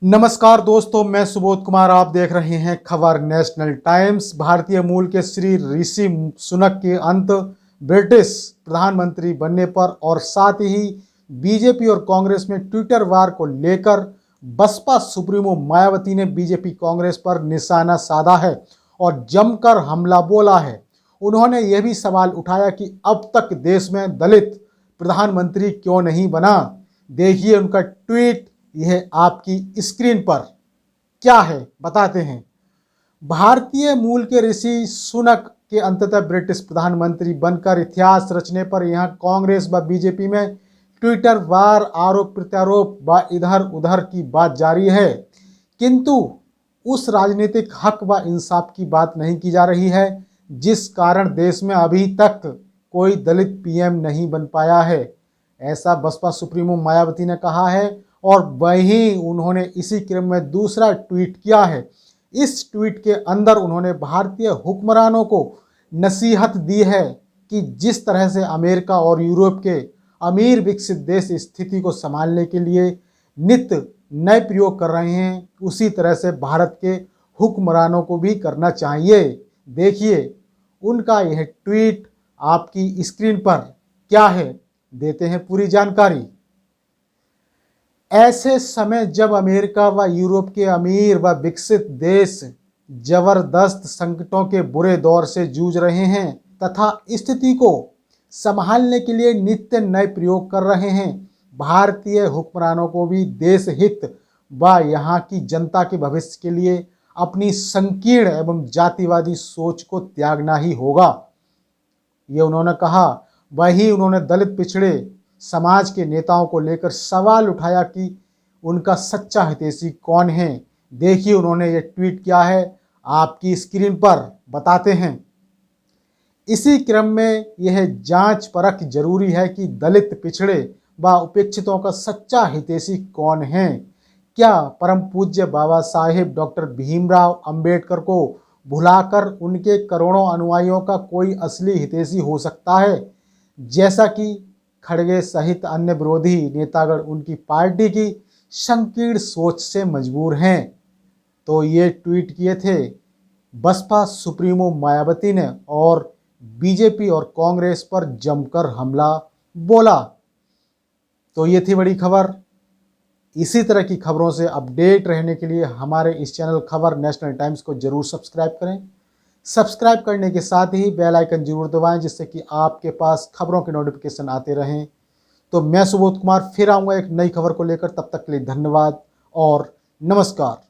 नमस्कार दोस्तों, मैं सुबोध कुमार। आप देख रहे हैं खबर नेशनल टाइम्स। भारतीय मूल के श्री ऋषि सुनक के अंत ब्रिटिश प्रधानमंत्री बनने पर और साथ ही बीजेपी और कांग्रेस में ट्विटर वार को लेकर बसपा सुप्रीमो मायावती ने बीजेपी कांग्रेस पर निशाना साधा है और जमकर हमला बोला है। उन्होंने यह भी सवाल उठाया कि अब तक देश में दलित प्रधानमंत्री क्यों नहीं बना। देखिए उनका ट्वीट, यह आपकी स्क्रीन पर क्या है बताते हैं। भारतीय मूल के ऋषि सुनक के अंततः ब्रिटिश प्रधानमंत्री बनकर इतिहास रचने पर यहां कांग्रेस व बीजेपी में ट्विटर वार, आरोप प्रत्यारोप व इधर उधर की बात जारी है, किंतु उस राजनीतिक हक व इंसाफ की बात नहीं की जा रही है जिस कारण देश में अभी तक कोई दलित पीएम नहीं बन पाया है। ऐसा बसपा सुप्रीमो मायावती ने कहा है और वहीं उन्होंने इसी क्रम में दूसरा ट्वीट किया है। इस ट्वीट के अंदर उन्होंने भारतीय हुक्मरानों को नसीहत दी है कि जिस तरह से अमेरिका और यूरोप के अमीर विकसित देश स्थिति को संभालने के लिए नित्य नए प्रयोग कर रहे हैं, उसी तरह से भारत के हुक्मरानों को भी करना चाहिए। देखिए उनका यह ट्वीट आपकी स्क्रीन पर क्या है, देते हैं पूरी जानकारी। ऐसे समय जब अमेरिका व यूरोप के अमीर व विकसित देश जबरदस्त संकटों के बुरे दौर से जूझ रहे हैं तथा स्थिति को संभालने के लिए नित्य नए प्रयोग कर रहे हैं, भारतीय हुक्मरानों को भी देश हित व यहाँ की जनता के भविष्य के लिए अपनी संकीर्ण एवं जातिवादी सोच को त्यागना ही होगा, ये उन्होंने कहा। वही उन्होंने दलित पिछड़े समाज के नेताओं को लेकर सवाल उठाया कि उनका सच्चा हितैषी कौन है। देखिए उन्होंने ये ट्वीट किया है, आपकी स्क्रीन पर बताते हैं। इसी क्रम में यह जांच परख जरूरी है कि दलित पिछड़े व उपेक्षितों का सच्चा हितैषी कौन है। क्या परम पूज्य बाबा साहेब डॉक्टर भीमराव अंबेडकर को भुलाकर उनके करोड़ों अनुयायियों का कोई असली हितैषी हो सकता है, जैसा कि खड़गे सहित अन्य विरोधी नेतागण उनकी पार्टी की संकीर्ण सोच से मजबूर हैं। तो ये ट्वीट किए थे बसपा सुप्रीमो मायावती ने और बीजेपी और कांग्रेस पर जमकर हमला बोला। तो ये थी बड़ी खबर। इसी तरह की खबरों से अपडेट रहने के लिए हमारे इस चैनल खबर नेशनल टाइम्स को जरूर सब्सक्राइब करें। सब्सक्राइब करने के साथ ही बेल आइकन जरूर दबाएं जिससे कि आपके पास खबरों के नोटिफिकेशन आते रहें। तो मैं सुबोध कुमार फिर आऊँगा एक नई खबर को लेकर। तब तक के लिए धन्यवाद और नमस्कार।